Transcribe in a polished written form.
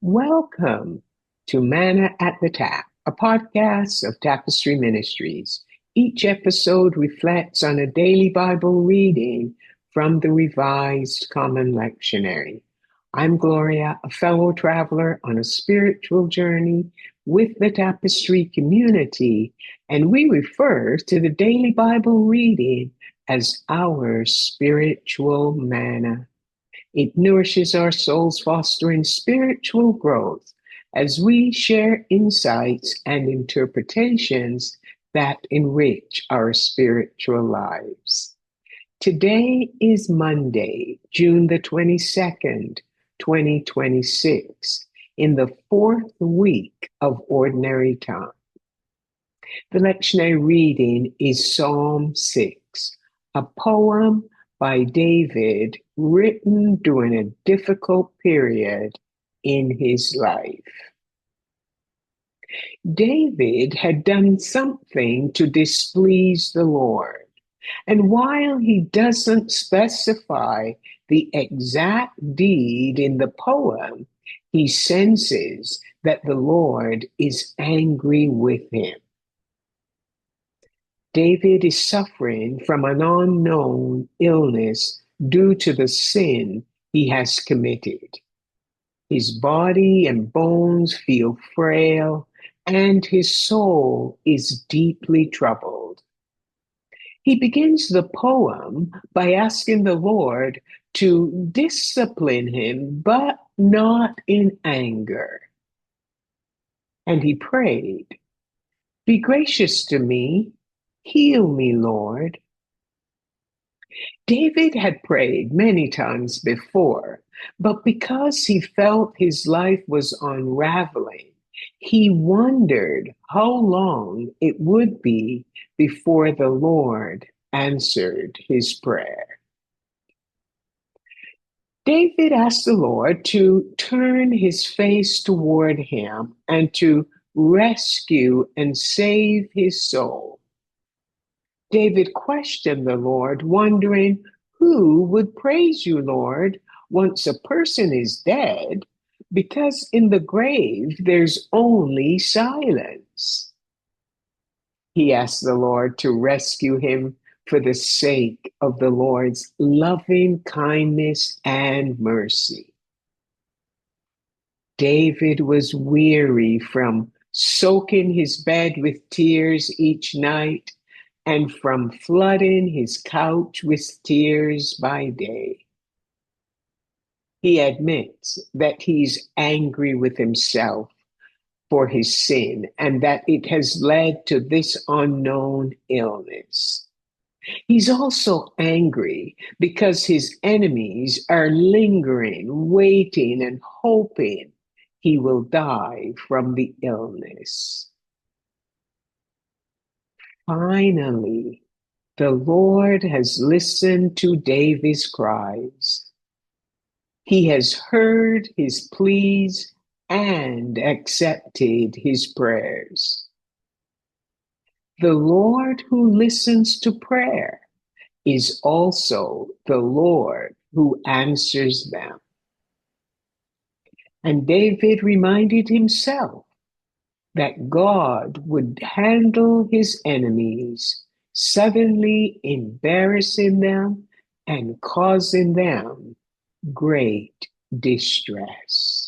Welcome to Manna at the Tap, a podcast of Tapestry Ministries. Each episode reflects on a daily Bible reading from the Revised Common Lectionary. I'm Gloria, a fellow traveler on a spiritual journey with the Tapestry community, and we refer to the daily Bible reading as our spiritual manna. It nourishes our souls, fostering spiritual growth as we share insights and interpretations that enrich our spiritual lives. Today is Monday, June the 22nd, 2026, in the fourth week of Ordinary Time. The lectionary reading is Psalm 6, a poem by David written during a difficult period in his life. David had done something to displease the Lord, and while he doesn't specify the exact deed in the poem, he senses that the Lord is angry with him. David is suffering from an unknown illness due to the sin he has committed. His body and bones feel frail, and his soul is deeply troubled. He begins the poem by asking the Lord to discipline him, but not in anger. And he prayed, "Be gracious to me. Heal me, Lord." David had prayed many times before, but because he felt his life was unraveling, he wondered how long it would be before the Lord answered his prayer. David asked the Lord to turn his face toward him and to rescue and save his soul. David questioned the Lord, wondering, who would praise you, Lord, once a person is dead? Because in the grave there's only silence. He asked the Lord to rescue him for the sake of the Lord's loving kindness and mercy. David was weary from soaking his bed with tears each night and from flooding his couch with tears by day. He admits that he's angry with himself for his sin and that it has led to this unknown illness. He's also angry because his enemies are lingering, waiting, and hoping he will die from the illness. Finally, the Lord has listened to David's cries. He has heard his pleas and accepted his prayers. The Lord who listens to prayer is also the Lord who answers them. And David reminded himself that God would handle his enemies, suddenly embarrassing them and causing them great distress.